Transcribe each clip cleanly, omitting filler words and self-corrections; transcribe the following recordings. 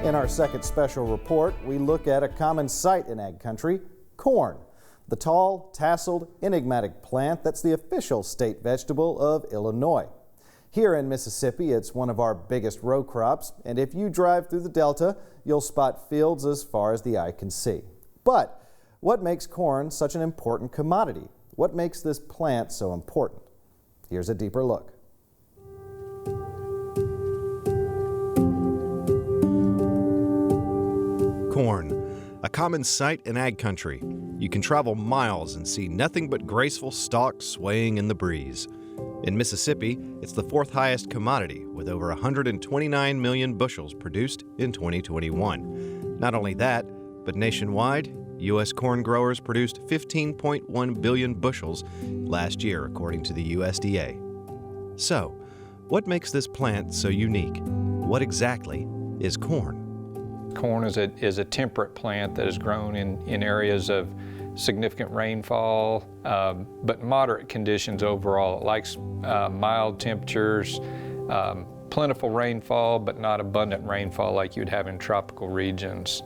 In our second special report, we look at a common sight in ag country, corn. The tall, tasseled, enigmatic plant that's the official state vegetable of Illinois. Here in Mississippi, it's one of our biggest row crops, and if you drive through the Delta, you'll spot fields as far as the eye can see. But what makes corn such an important commodity? What makes this plant so important? Here's a deeper look. Corn, a common sight in ag country. You can travel miles and see nothing but graceful stalks swaying in the breeze. In Mississippi, it's the fourth highest commodity, with over 129 million bushels produced in 2021. Not only that, but nationwide, U.S. corn growers produced 15.1 billion bushels last year, according to the USDA. So, what makes this plant so unique? What exactly is corn? Corn is a temperate plant that is grown in areas of significant rainfall, but moderate conditions overall. It likes mild temperatures, plentiful rainfall, but not abundant rainfall like you'd have in tropical regions.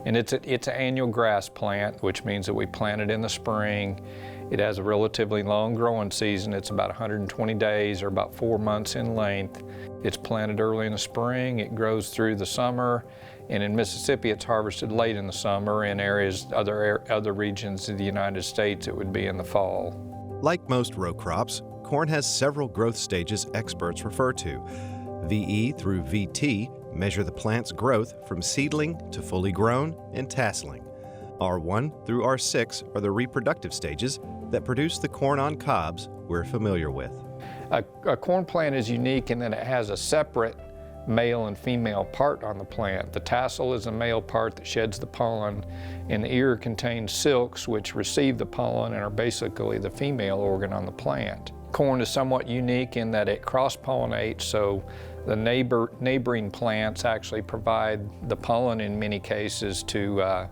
And it's an annual grass plant, which means that we plant it in the spring. It has a relatively long growing season. It's about 120 days or about 4 months in length. It's planted early in the spring. It grows through the summer. And in Mississippi, it's harvested late in the summer. In other regions of the United States, it would be in the fall. Like most row crops, corn has several growth stages experts refer to. VE through VT measure the plant's growth from seedling to fully grown and tasseling. R1 through R6 are the reproductive stages that produce the corn on cobs we're familiar with. A corn plant is unique in that it has a separate male and female part on the plant. The tassel is a male part that sheds the pollen, and the ear contains silks which receive the pollen and are basically the female organ on the plant. Corn is somewhat unique in that it cross-pollinates, so the neighboring plants actually provide the pollen in many cases to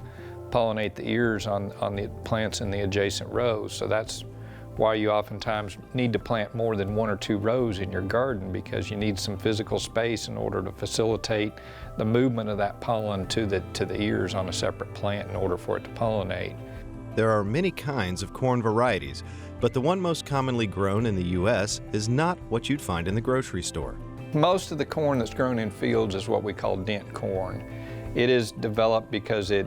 pollinate the ears on the plants in the adjacent rows. So that's why you oftentimes need to plant more than 1 or 2 rows in your garden, because you need some physical space in order to facilitate the movement of that pollen to the ears on a separate plant in order for it to pollinate. There are many kinds of corn varieties, but the one most commonly grown in the U.S. is not what you'd find in the grocery store. Most of the corn that's grown in fields is what we call dent corn. It is developed because it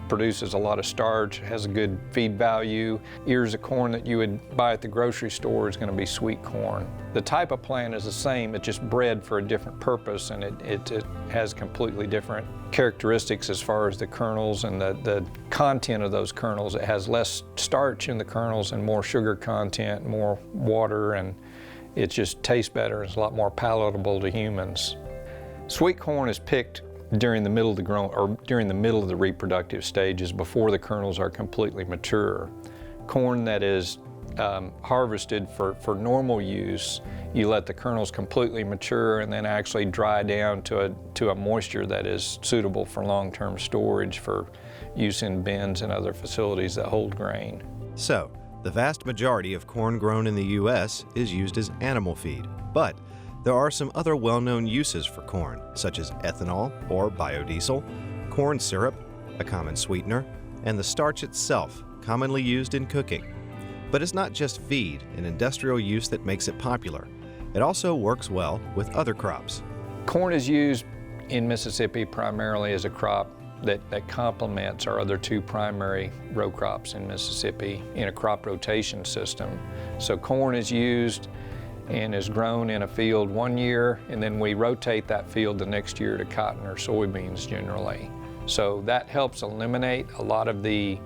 produces a lot of starch, has a good feed value. Ears of corn that you would buy at the grocery store is going to be sweet corn. The type of plant is the same, it's just bred for a different purpose, and it has completely different characteristics as far as the kernels and the content of those kernels. It has less starch in the kernels and more sugar content, more water, and it just tastes better. It's a lot more palatable to humans. Sweet corn is picked during the middle of the reproductive stages, before the kernels are completely mature. Corn that is harvested for normal use, you let the kernels completely mature and then actually dry down to a moisture that is suitable for long-term storage for use in bins and other facilities that hold grain. So, the vast majority of corn grown in the U.S. is used as animal feed, but there are some other well-known uses for corn, such as ethanol or biodiesel, corn syrup, a common sweetener, and the starch itself, commonly used in cooking. But it's not just feed and industrial use that makes it popular. It also works well with other crops. Corn is used in Mississippi primarily as a crop that complements our other 2 primary row crops in Mississippi in a crop rotation system. So corn is used and is grown in a field 1 year, and then we rotate that field the next year to cotton or soybeans generally. So that helps eliminate a lot of the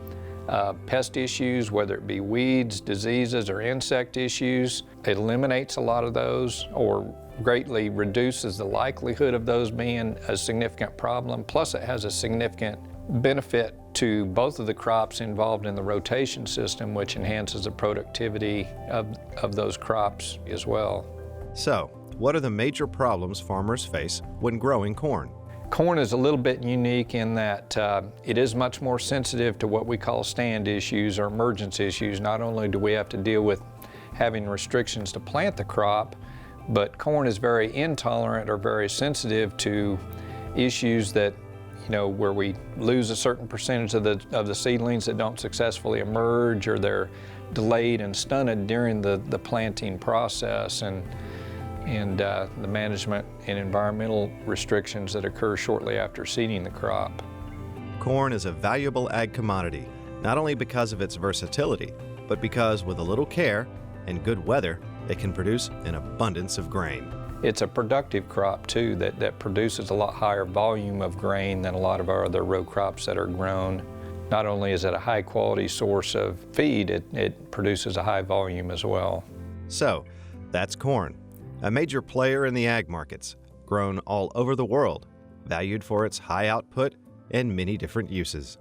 pest issues, whether it be weeds, diseases, or insect issues. It eliminates a lot of those, or greatly reduces the likelihood of those being a significant problem. Plus it has a significant benefit to both of the crops involved in the rotation system, which enhances the productivity of those crops as well. So, what are the major problems farmers face when growing corn? Corn is a little bit unique in that it is much more sensitive to what we call stand issues or emergence issues. Not only do we have to deal with having restrictions to plant the crop, but corn is very intolerant or very sensitive to issues that, where we lose a certain percentage of the seedlings that don't successfully emerge, or they're delayed and stunted during the planting process, and the management and environmental restrictions that occur shortly after seeding the crop. Corn is a valuable ag commodity, not only because of its versatility, but because with a little care and good weather, it can produce an abundance of grain. It's a productive crop too that produces a lot higher volume of grain than a lot of our other row crops that are grown. Not only is it a high quality source of feed, it produces a high volume as well. So, that's corn, a major player in the ag markets, grown all over the world, valued for its high output and many different uses.